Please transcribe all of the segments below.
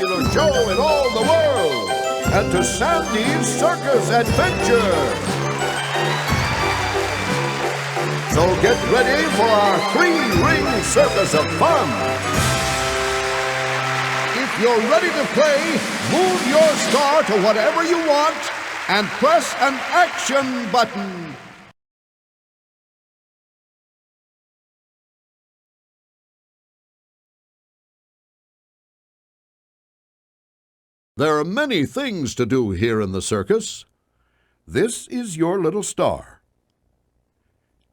popular show in all the world, and to Sandy's Circus Adventure. So get ready for our three-ring circus of fun. If you're ready to play, move your star to whatever you want and press an action button. There are many things to do here in the circus. This is your little star.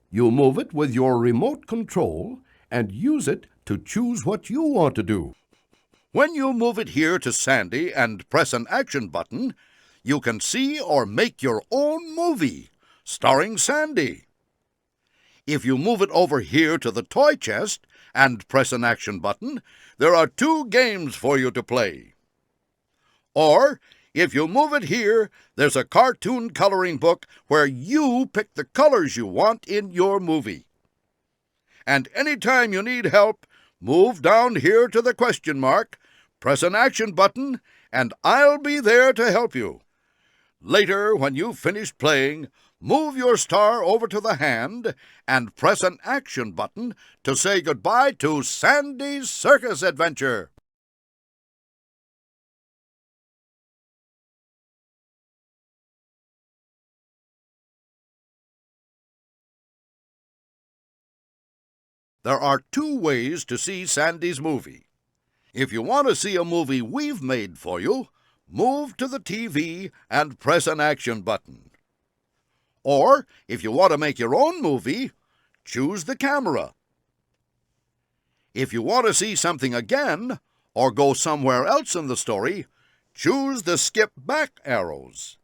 You move it with your remote control and use it to choose what you want to do. When you move it here to Sandy and press an action button, you can see or make your own movie starring Sandy. If you move it over here to the toy chest and press an action button, there are 2 games for you to play. Or, if you move it here, there's a cartoon coloring book where you pick the colors you want in your movie. And anytime you need help, move down here to the question mark, press an action button, and I'll be there to help you. Later, when you've finished playing, move your star over to the hand and press an action button to say goodbye to Sandy's Circus Adventure. There are 2 ways to see Sandy's movie. If you want to see a movie we've made for you, move to the TV and press an action button. Or, if you want to make your own movie, choose the camera. If you want to see something again, or go somewhere else in the story, choose the skip back arrows.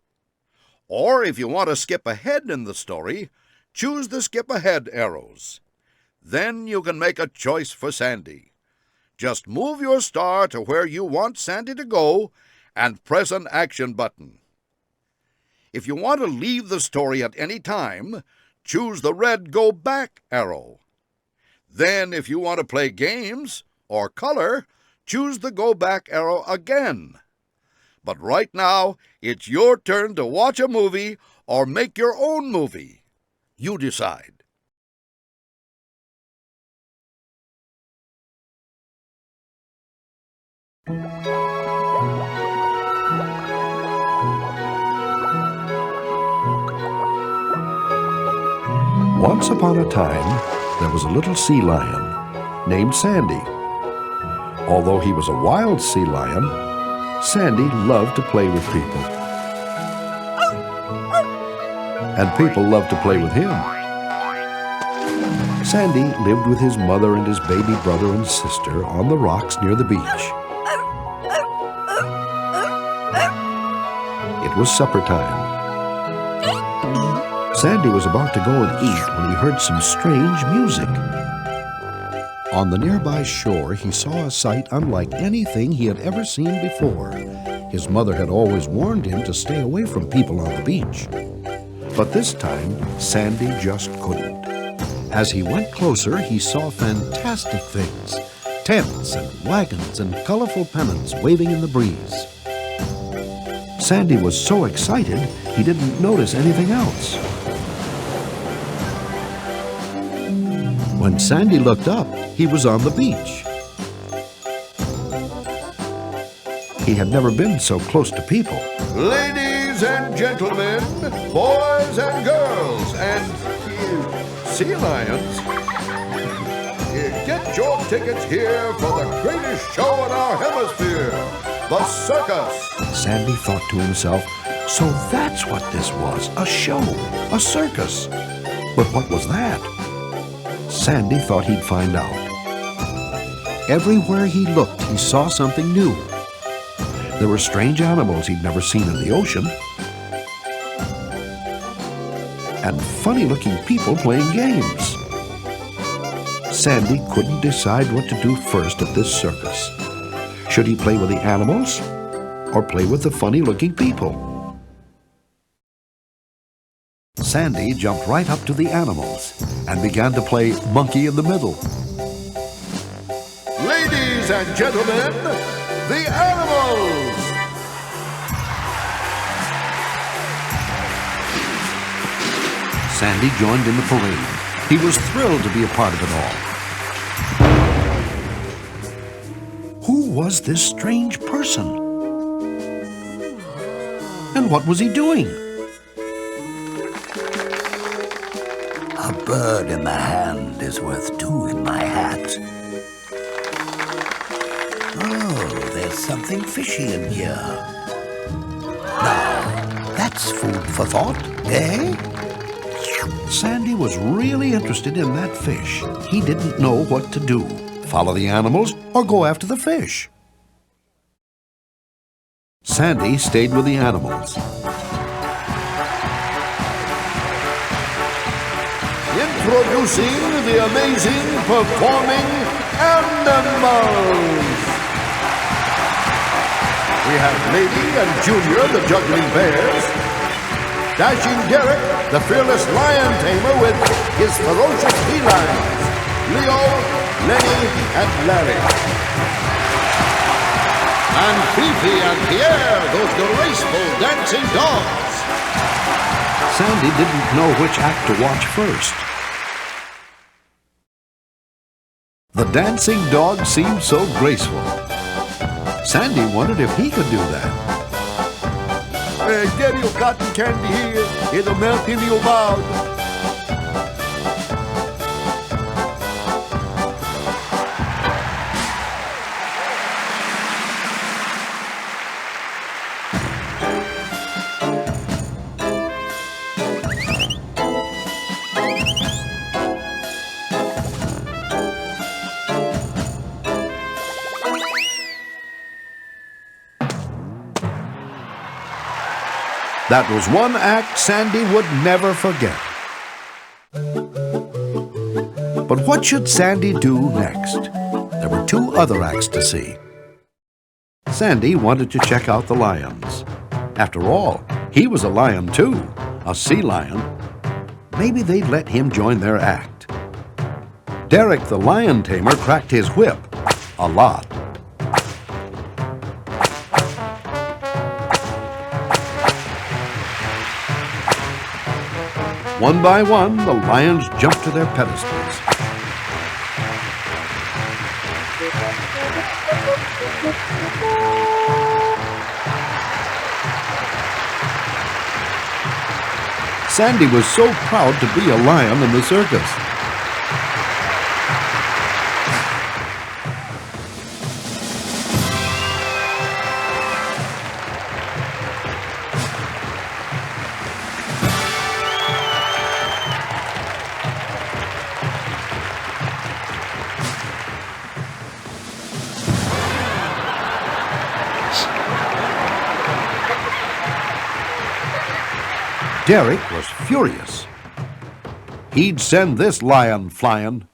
Or, if you want to skip ahead in the story, choose the skip ahead arrows. Then you can make a choice for Sandy. Just move your star to where you want Sandy to go and press an action button. If you want to leave the story at any time, choose the red Go Back arrow. Then, if you want to play games or color, choose the Go Back arrow again. But right now, it's your turn to watch a movie or make your own movie. You decide. Once upon a time, there was a little sea lion named Sandy. Although he was a wild sea lion, Sandy loved to play with people. And people loved to play with him. Sandy lived with his mother and his baby brother and sister on the rocks near the beach. It was supper time. Sandy was about to go and eat when he heard some strange music. On the nearby shore, he saw a sight unlike anything he had ever seen before. His mother had always warned him to stay away from people on the beach. But this time, Sandy just couldn't. As he went closer, he saw fantastic things. Tents and wagons and colorful pennants waving in the breeze. Sandy was so excited, he didn't notice anything else. When Sandy looked up, he was on the beach. He had never been so close to people. Ladies and gentlemen, boys and girls, and sea lions, get your tickets here for the greatest show in our hemisphere, the circus. Sandy thought to himself, so that's what this was, a show, a circus. But what was that? Sandy thought he'd find out. Everywhere he looked, he saw something new. There were strange animals he'd never seen in the ocean, and funny-looking people playing games. Sandy couldn't decide what to do first at this circus. Should he play with the animals or play with the funny-looking people? Sandy jumped right up to the animals and began to play monkey in the middle. Ladies and gentlemen, the animals! Sandy joined in the parade. He was thrilled to be a part of it all. Who was this strange person? And what was he doing? A bird in the hand is worth two in my hat. Oh, there's something fishy in here. Now, that's food for thought, eh? Sandy was really interested in that fish. He didn't know what to do. Follow the animals or go after the fish. Sandy stayed with the animals. Introducing the amazing performing animals. We have Lady and Junior, the juggling bears. Dashing Derek, the fearless lion tamer with his ferocious felines. Leo, Lenny, and Larry. And Fifi and Pierre, those graceful dancing dogs. Sandy didn't know which act to watch first. The dancing dog seemed so graceful. Sandy wondered if he could do that. Get your cotton candy here. It'll melt in your mouth. That was one act Sandy would never forget. But what should Sandy do next? There were two other acts to see. Sandy wanted to check out the lions. After all, he was a lion too, a sea lion. Maybe they'd let him join their act. Derek the lion tamer cracked his whip a lot. One by one, the lions jumped to their pedestals. Sandy was so proud to be a lion in the circus. Derek was furious. He'd send this lion flying.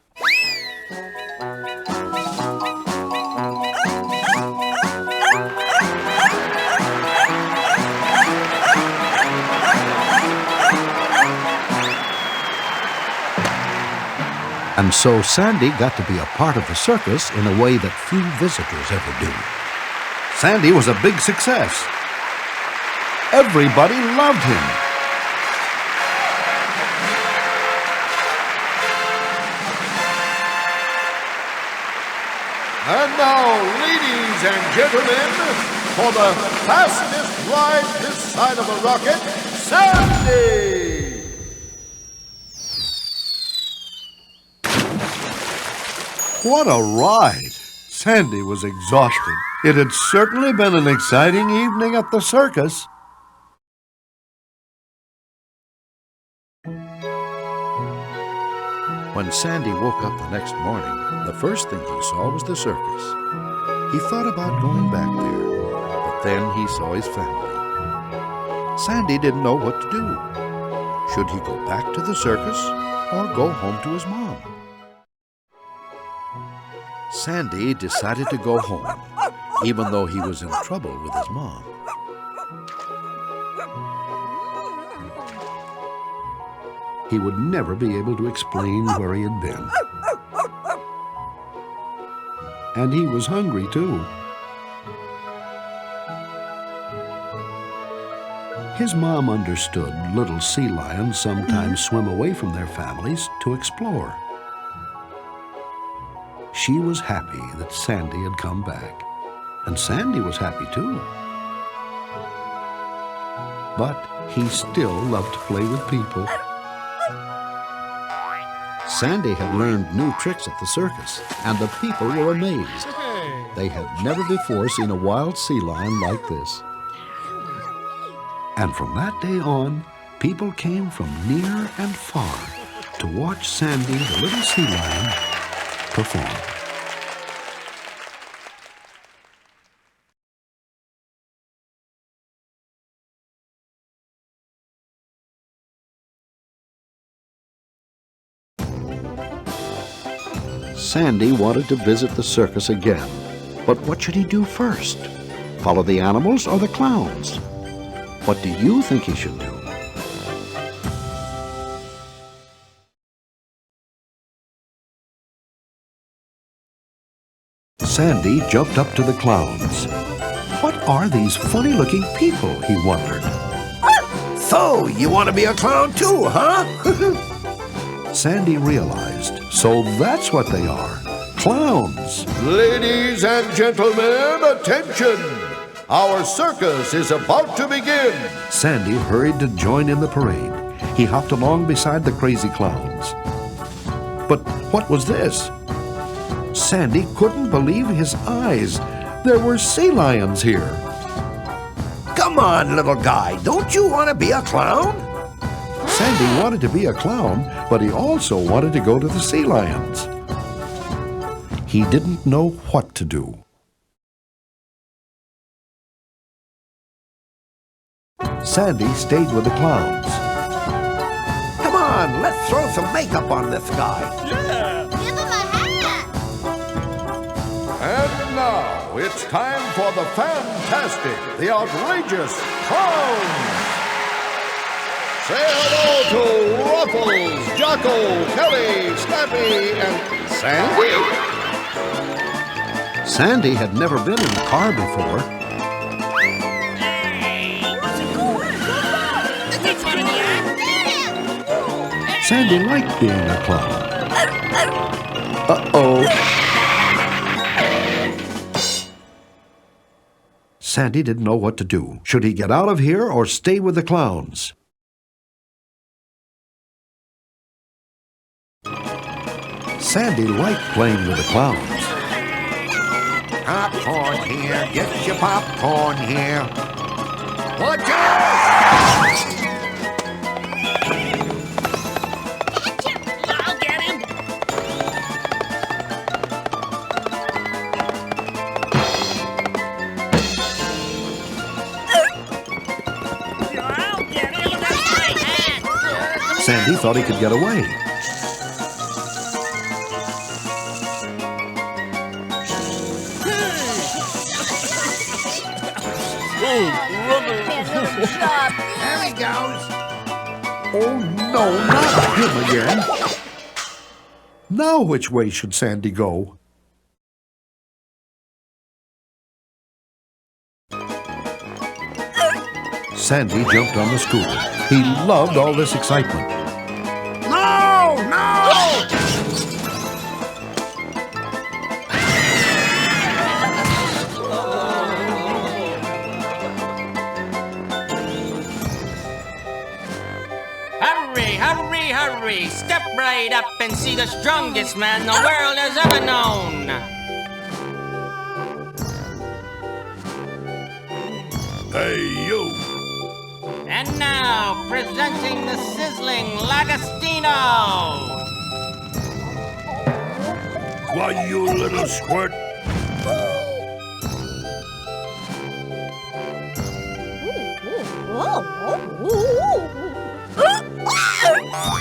And so Sandy got to be a part of the circus in a way that few visitors ever do. Sandy was a big success. Everybody loved him. And now, ladies and gentlemen, for the fastest ride this side of a rocket, Sandy! What a ride! Sandy was exhausted. It had certainly been an exciting evening at the circus. When Sandy woke up the next morning, the first thing he saw was the circus. He thought about going back there, but then he saw his family. Sandy didn't know what to do. Should he go back to the circus or go home to his mom? Sandy decided to go home, even though he was in trouble with his mom. He would never be able to explain where he had been. And he was hungry, too. His mom understood little sea lions sometimes swim away from their families to explore. She was happy that Sandy had come back, and Sandy was happy too. But he still loved to play with people. Sandy had learned new tricks at the circus, and the people were amazed. They had never before seen a wild sea lion like this. And from that day on, people came from near and far to watch Sandy, the little sea lion, perform. Sandy wanted to visit the circus again, but what should he do first? Follow the animals or the clowns? What do you think he should do? Sandy jumped up to the clowns. What are these funny-looking people, he wondered. So, you want to be a clown too, huh? Sandy realized, so that's what they are, clowns. Ladies and gentlemen, attention! Our circus is about to begin. Sandy hurried to join in the parade. He hopped along beside the crazy clowns. But what was this? Sandy couldn't believe his eyes. There were sea lions here. Come on, little guy. Don't you want to be a clown? Sandy wanted to be a clown, but he also wanted to go to the sea lions. He didn't know what to do. Sandy stayed with the clowns. Come on, let's throw some makeup on this guy. Yeah! Give him a hat! And now it's time for the fantastic, the outrageous clowns. Say hello to Ruffles, Jocko, Kelly, Snappy, and Sandy. Sandy had never been in a car before. Sandy liked being a clown. Uh-oh. Sandy didn't know what to do. Should he get out of here or stay with the clowns? Sandy liked playing with the clowns. Popcorn here. Get your popcorn here. Watch out! I'll get him! I'll get him! That's my hat! Sandy thought he could get away. There he goes. Oh no, not him again. Now which way should Sandy go? Sandy jumped on the scooter. He loved all this excitement. No! No! Hurry, hurry, hurry! Step right up and see the strongest man the world has ever known! Hey, you. And now, presenting the sizzling Lagostino! Why, you little squirt.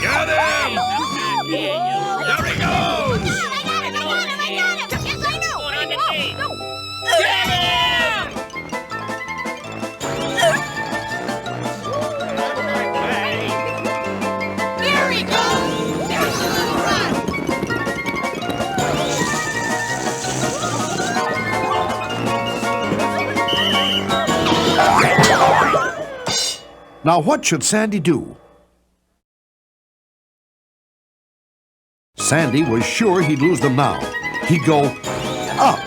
Get him! There he goes! Here he goes! There's a little run! Now what should Sandy do? Sandy was sure he'd lose them now. He'd go up.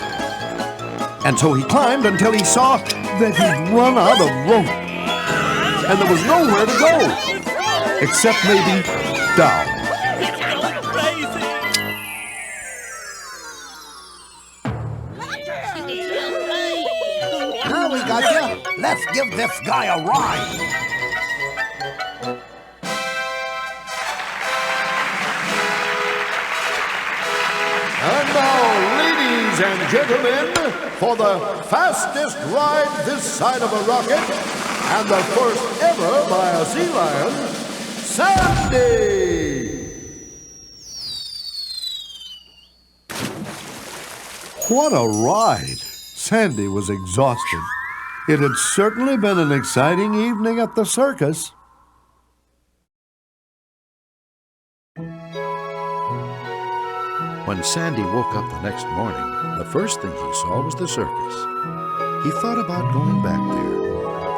And so he climbed until he saw that he'd run out of rope. And there was nowhere to go, except maybe down. Now we got you. Let's give this guy a ride. And now, ladies and gentlemen, for the fastest ride this side of a rocket, and the first ever by a sea lion, Sandy! What a ride! Sandy was exhausted. It had certainly been an exciting evening at the circus. When Sandy woke up the next morning, the first thing he saw was the circus. He thought about going back there,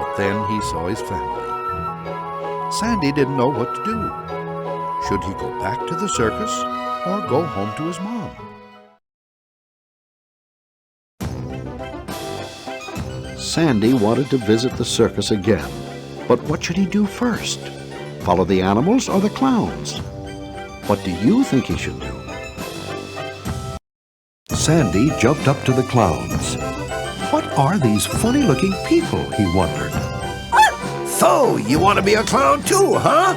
but then he saw his family. Sandy didn't know what to do. Should he go back to the circus or go home to his mom? Sandy wanted to visit the circus again, but what should he do first? Follow the animals or the clowns? What do you think he should do? Sandy jumped up to the clowns. What are these funny-looking people, he wondered. So, you want to be a clown too, huh?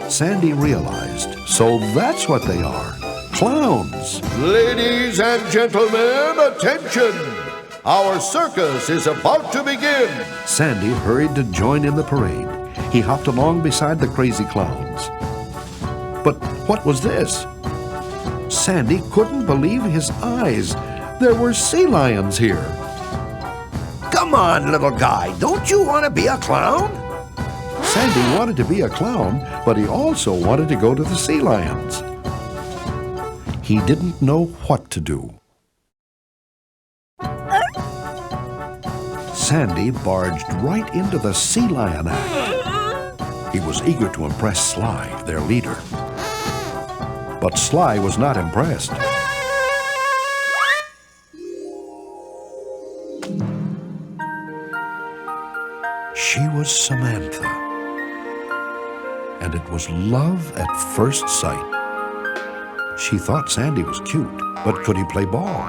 Sandy realized, so that's what they are, clowns. Ladies and gentlemen, attention! Our circus is about to begin! Sandy hurried to join in the parade. He hopped along beside the crazy clowns. But what was this? Sandy couldn't believe his eyes. There were sea lions here. Come on, little guy. Don't you want to be a clown? Sandy wanted to be a clown, but he also wanted to go to the sea lions. He didn't know what to do. Sandy barged right into the sea lion act. He was eager to impress Sly, their leader. But Sly was not impressed. She was Samantha. And it was love at first sight. She thought Sandy was cute, but could he play ball?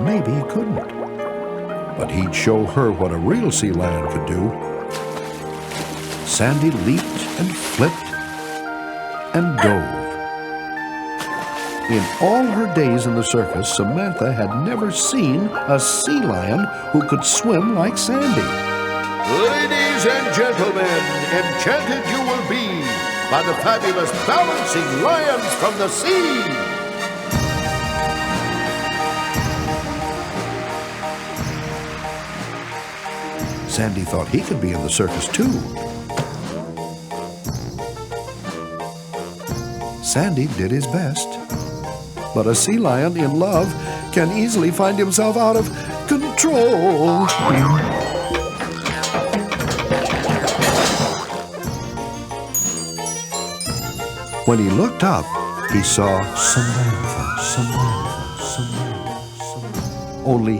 Maybe he couldn't. But he'd show her what a real sea lion could do. Sandy leaped and flipped and dove. In all her days in the circus, Samantha had never seen a sea lion who could swim like Sandy. Ladies and gentlemen, enchanted you will be by the fabulous balancing lions from the sea! Sandy thought he could be in the circus too. Sandy did his best. But a sea lion in love can easily find himself out of control. When he looked up, he saw Samantha. Only,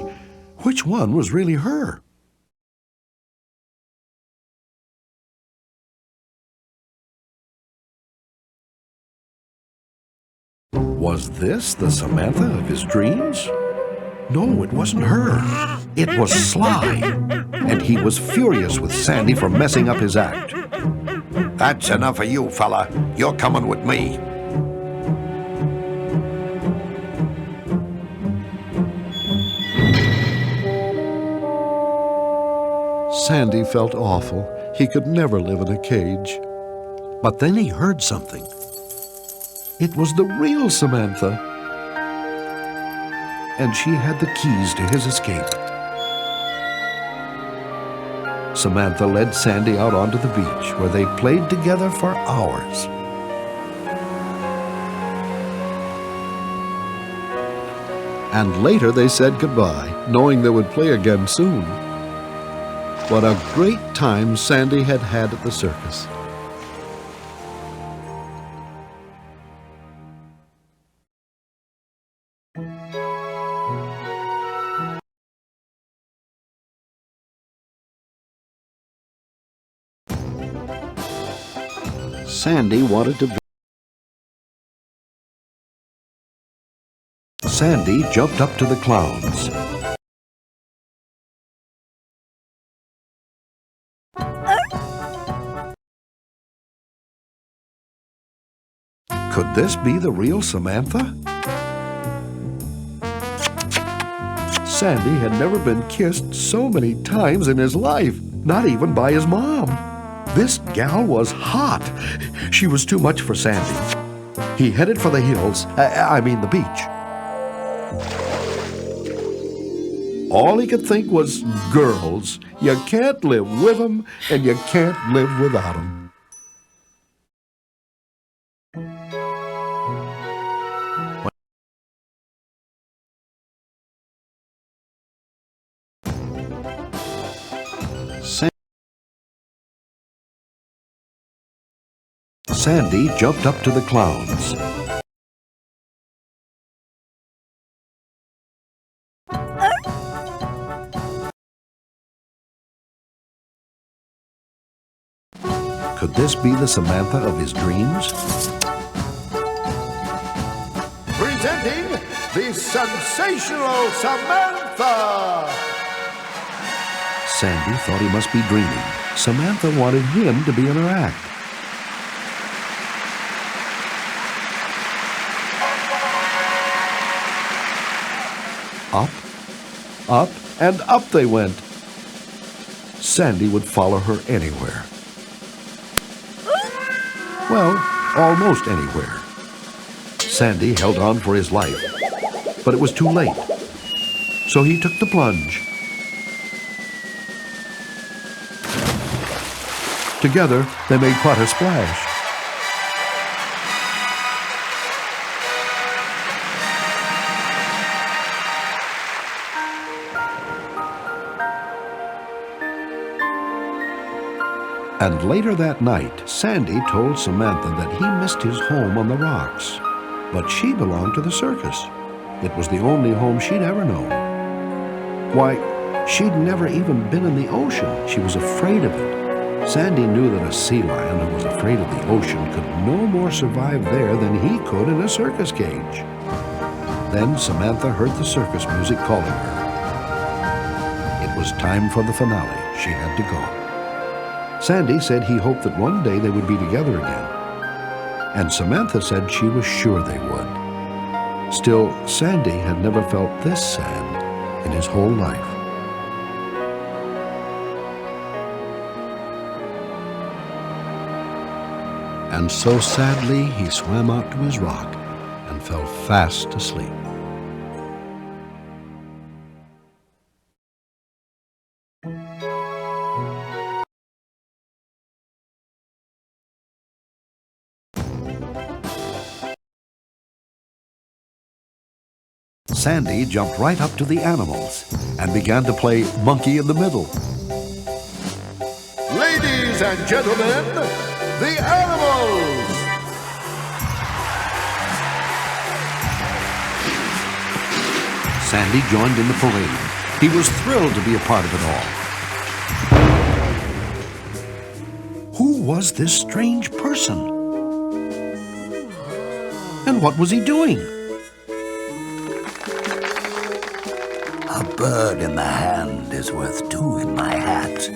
which one was really her? Was this the Samantha of his dreams? No, it wasn't her. It was Sly. And he was furious with Sandy for messing up his act. That's enough of you, fella. You're coming with me. Sandy felt awful. He could never live in a cage. But then he heard something. It was the real Samantha. And she had the keys to his escape. Samantha led Sandy out onto the beach, where they played together for hours. And later they said goodbye, knowing they would play again soon. What a great time Sandy had had at the circus. Sandy wanted to. Sandy jumped up to the clowns. Could this be the real Samantha? Sandy had never been kissed so many times in his life, not even by his mom. This gal was hot. She was too much for Sandy. He headed for the hills, the beach. All he could think was girls. You can't live with them, and you can't live without them. Sandy jumped up to the clowns. Could this be the Samantha of his dreams? Presenting the sensational Samantha! Sandy thought he must be dreaming. Samantha wanted him to be in her act. Up, and up they went. Sandy would follow her anywhere. Well, almost anywhere. Sandy held on for his life, but it was too late. So he took the plunge. Together, they made quite a splash. And later that night, Sandy told Samantha that he missed his home on the rocks. But she belonged to the circus. It was the only home she'd ever known. Why, she'd never even been in the ocean. She was afraid of it. Sandy knew that a sea lion who was afraid of the ocean could no more survive there than he could in a circus cage. Then Samantha heard the circus music calling her. It was time for the finale. She had to go. Sandy said he hoped that one day they would be together again. And Samantha said she was sure they would. Still, Sandy had never felt this sad in his whole life. And so sadly, he swam out to his rock and fell fast asleep. Sandy jumped right up to the animals and began to play monkey in the middle. Ladies and gentlemen, the animals! Sandy joined in the parade. He was thrilled to be a part of it all. Who was this strange person? And what was he doing? A bird in the hand is worth two in my hat.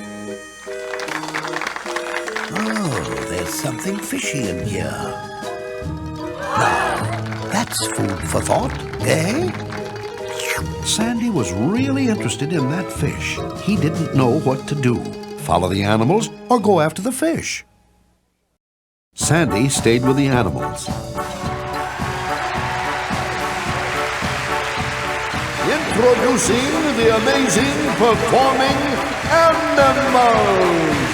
Oh, there's something fishy in here. Now, that's food for thought, eh? Sandy was really interested in that fish. He didn't know what to do. Follow the animals or go after the fish. Sandy stayed with the animals. Introducing the amazing performing animals.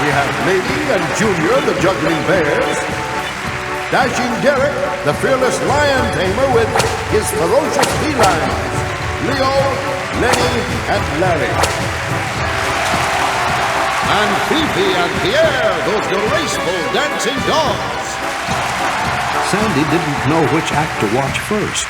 We have Lady and Junior, the juggling bears. Dashing Derek, the fearless lion tamer with his ferocious felines, Leo, Lenny, and Larry. And Fifi and Pierre, those graceful dancing dogs. Sandy didn't know which act to watch first.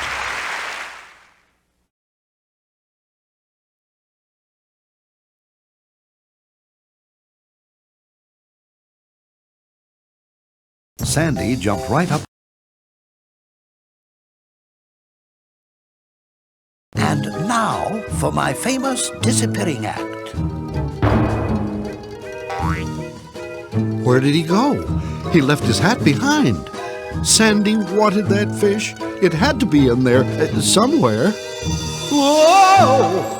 Sandy jumped right up. And now for my famous disappearing act. Where did he go? He left his hat behind. Sandy wanted that fish. It had to be in there somewhere. Whoa!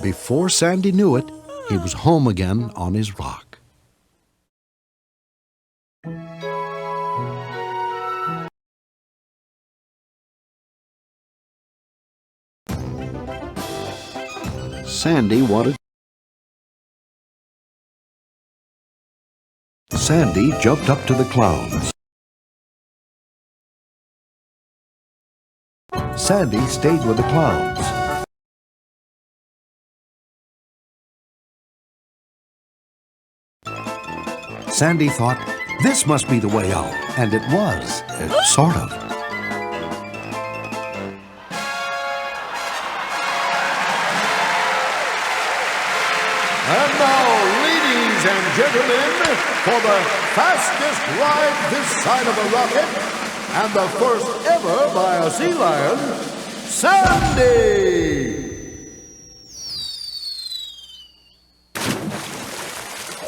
Before Sandy knew it, he was home again on his rock. Sandy jumped up to the clouds. Sandy stayed with the clouds. Sandy thought, this must be the way out. And it was, sort of. And now, ladies and gentlemen, for the fastest ride this side of a rocket, and the first ever by a sea lion, Sandy!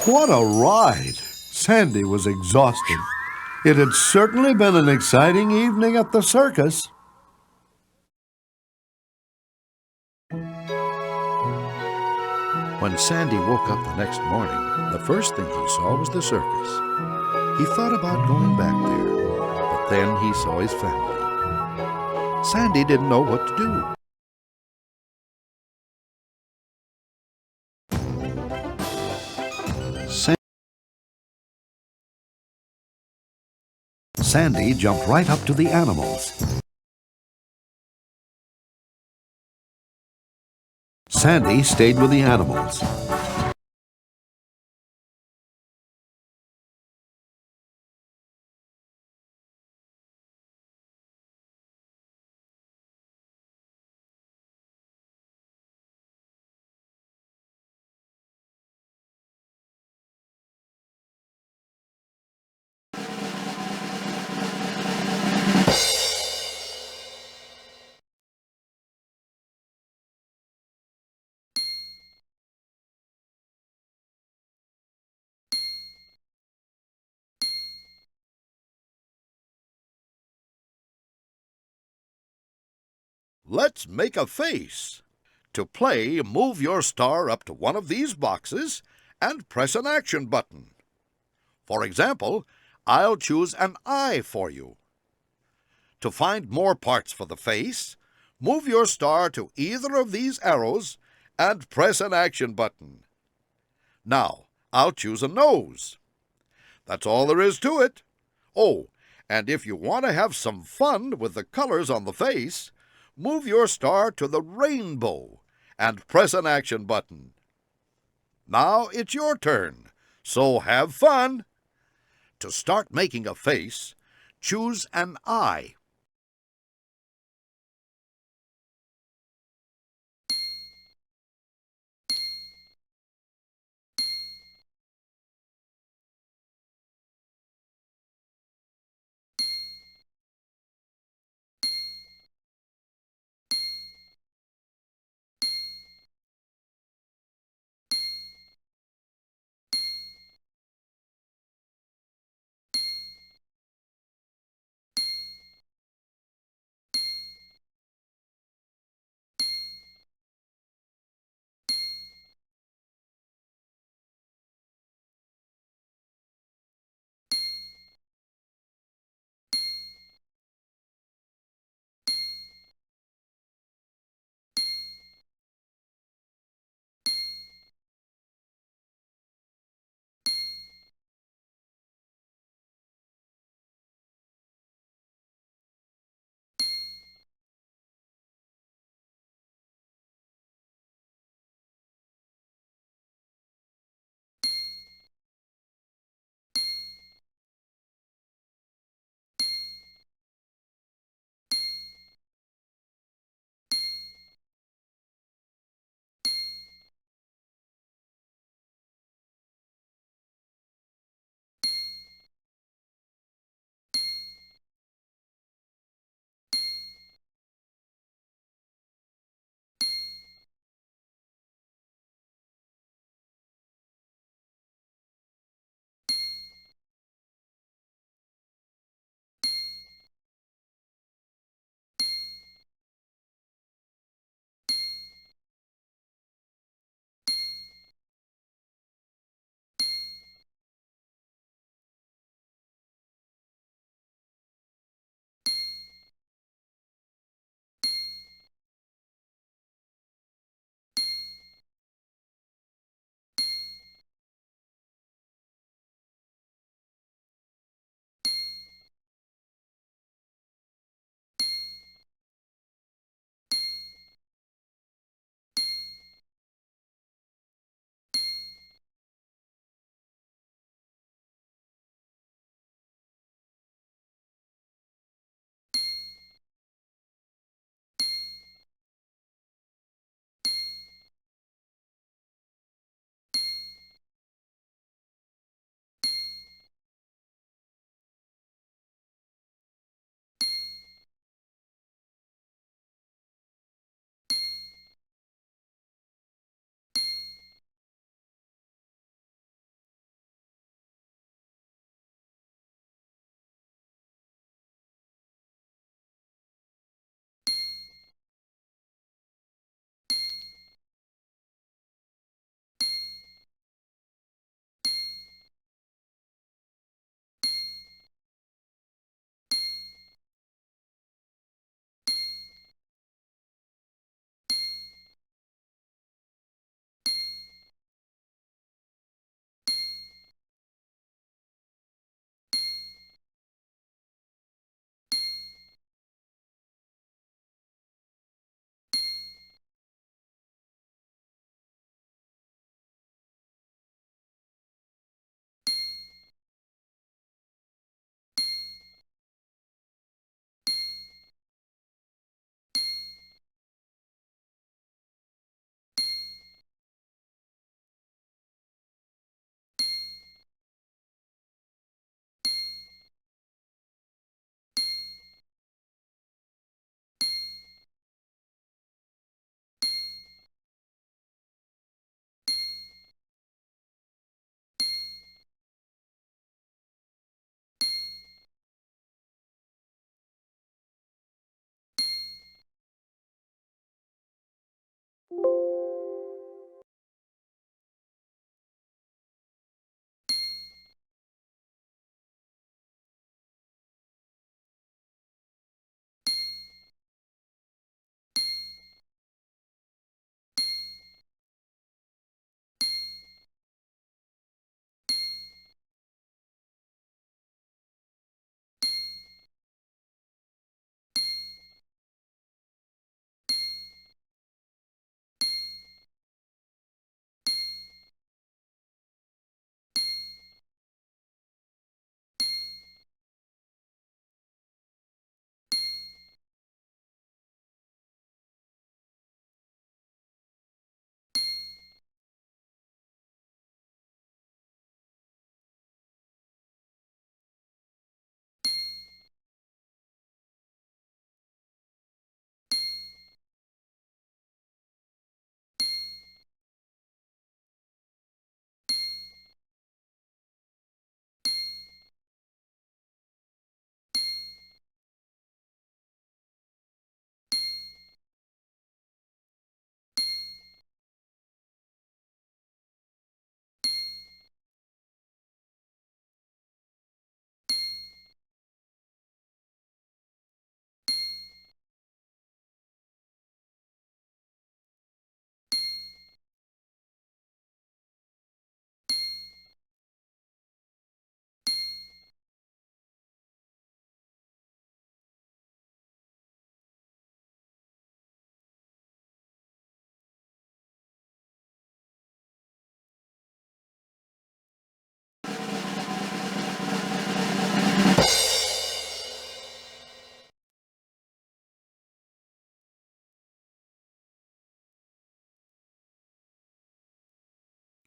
What a ride! Sandy was exhausted. It had certainly been an exciting evening at the circus. When Sandy woke up the next morning, the first thing he saw was the circus. He thought about going back there, but then he saw his family. Sandy didn't know what to do. Sandy jumped right up to the animals. Sandy stayed with the animals. Let's make a face. To play, move your star up to one of these boxes and press an action button. For example, I'll choose an eye for you. To find more parts for the face, move your star to either of these arrows and press an action button. Now, I'll choose a nose. That's all there is to it. Oh, and if you want to have some fun with the colors on the face, move your star to the rainbow and press an action button. Now it's your turn, so have fun. To start making a face, choose an eye.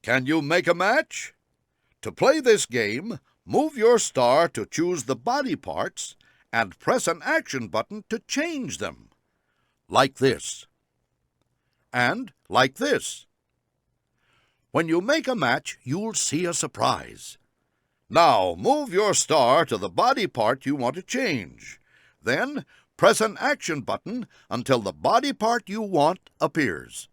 Can you make a match? To play this game, move your star to choose the body parts and press an action button to change them. Like this. And like this. When you make a match, you'll see a surprise. Now, move your star to the body part you want to change. Then, press an action button until the body part you want appears.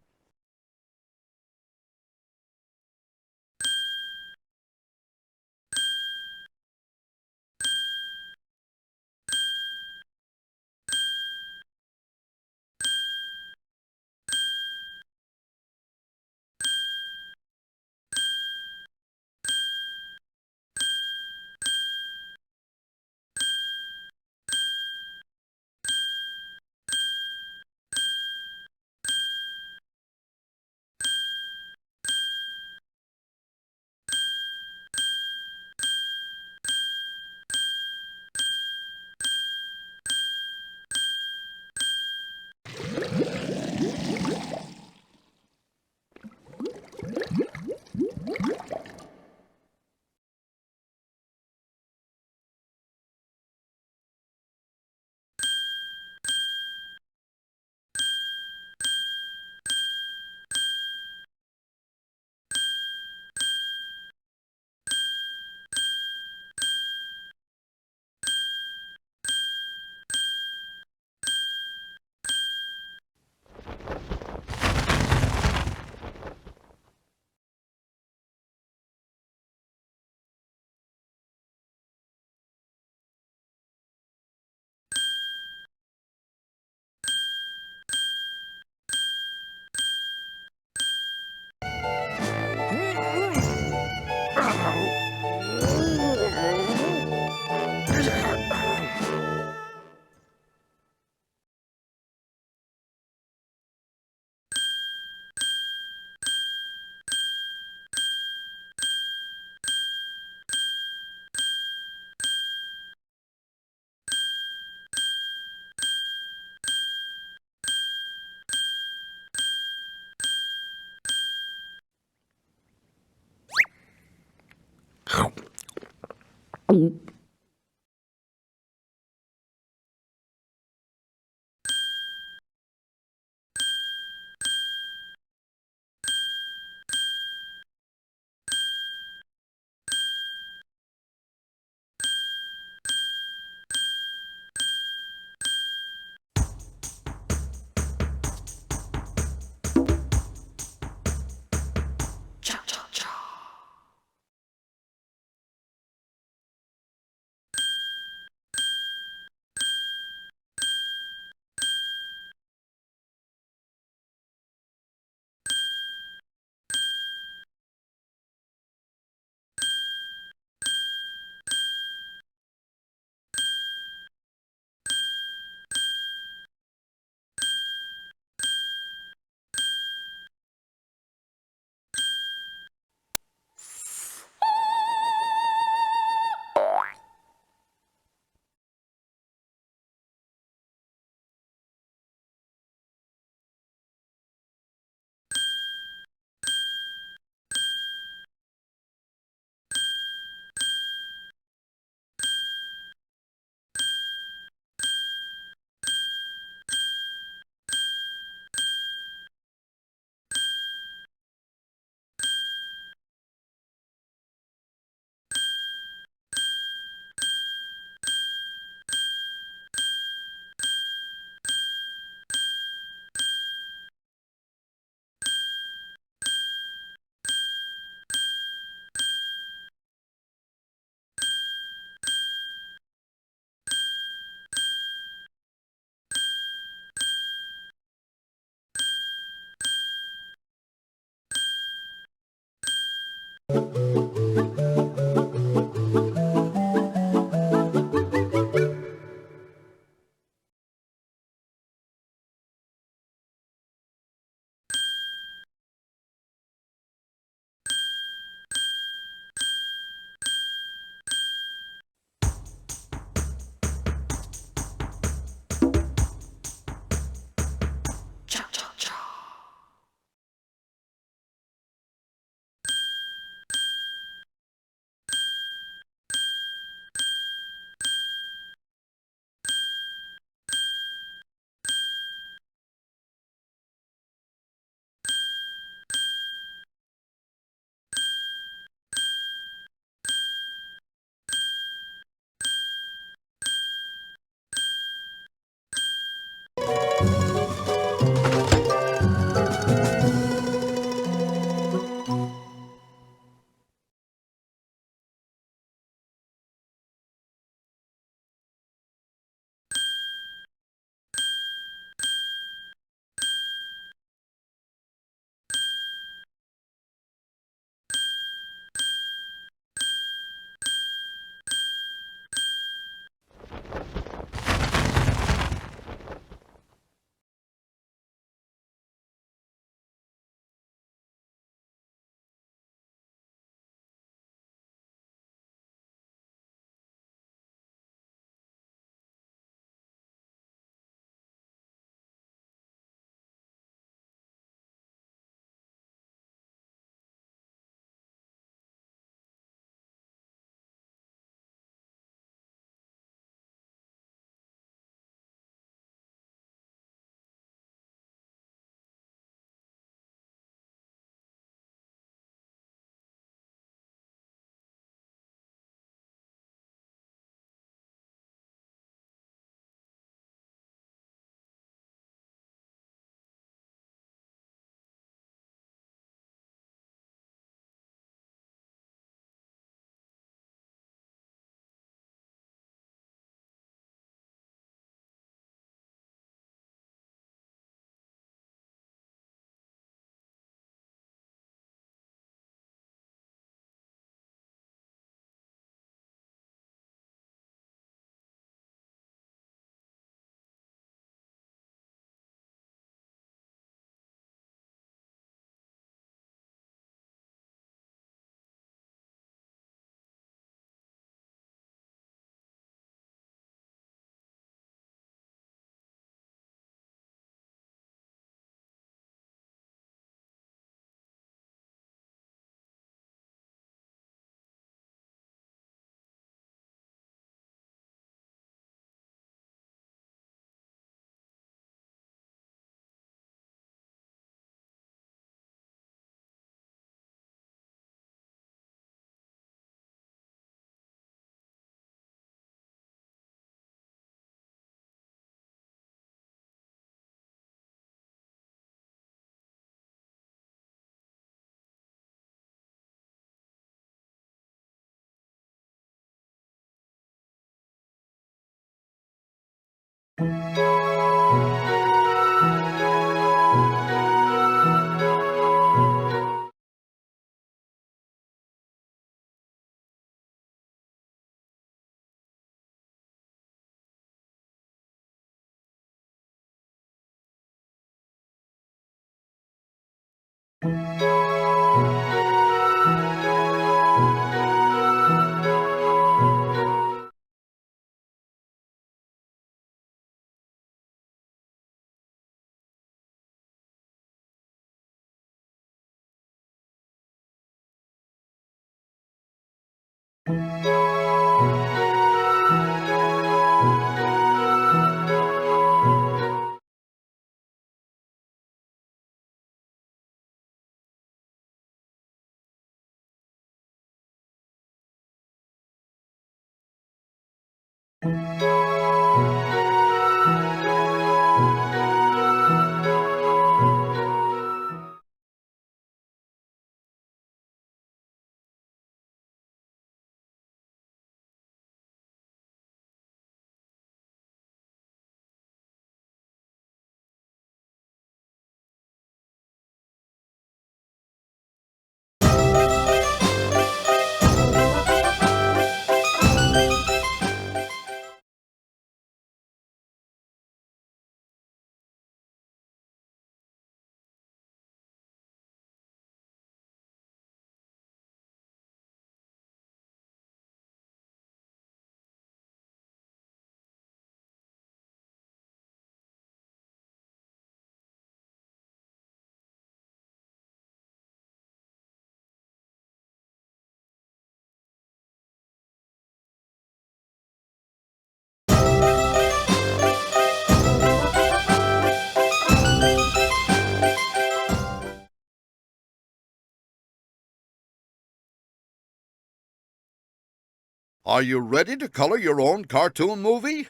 Are you ready to color your own cartoon movie?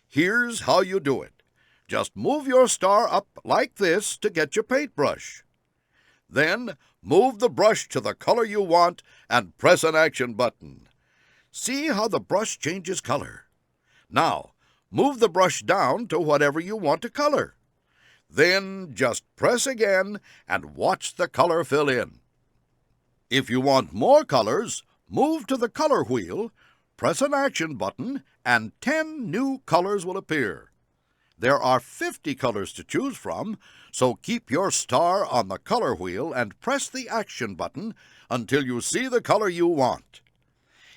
Here's how you do it. Just move your star up like this to get your paintbrush. Then move the brush to the color you want and press an action button. See how the brush changes color. Now, move the brush down to whatever you want to color. Then just press again and watch the color fill in. If you want more colors, move to the color wheel, press an action button, and 10 new colors will appear. There are 50 colors to choose from, so keep your star on the color wheel and press the action button until you see the color you want.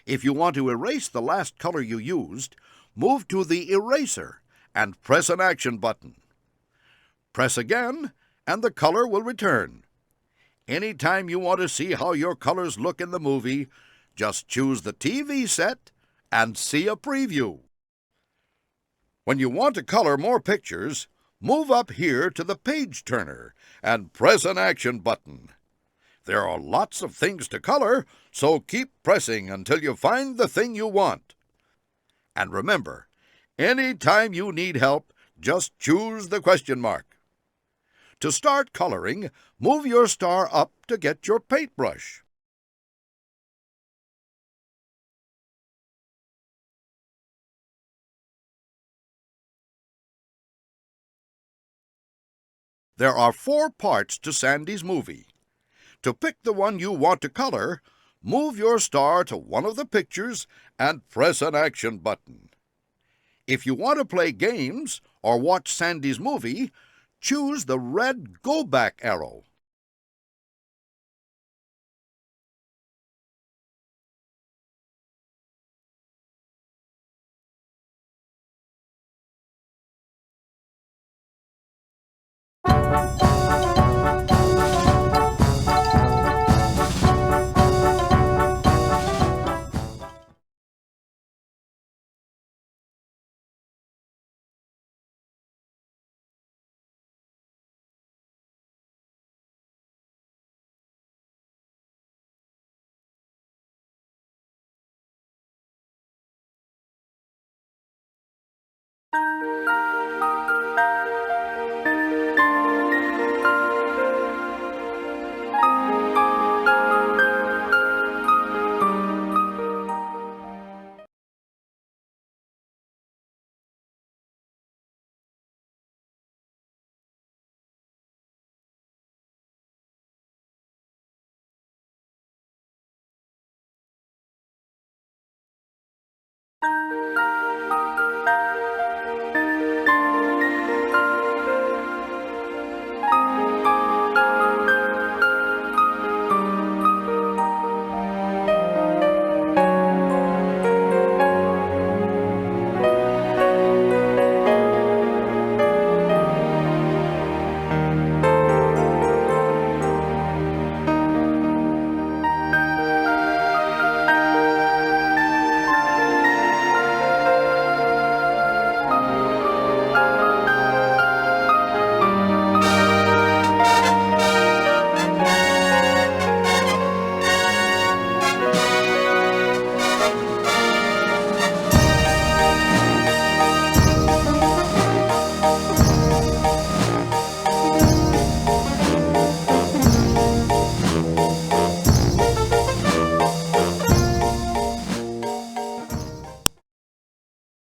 If you want to erase the last color you used, move to the eraser and press an action button. Press again, and the color will return. Anytime you want to see how your colors look in the movie, just choose the TV set and see a preview. When you want to color more pictures, move up here to the page turner and press an action button. There are lots of things to color, so keep pressing until you find the thing you want. And remember, anytime you need help, just choose the question mark. To start coloring, move your star up to get your paintbrush. There are 4 parts to Sandy's movie. To pick the one you want to color, move your star to one of the pictures and press an action button. If you want to play games or watch Sandy's movie, choose the red Go Back arrow.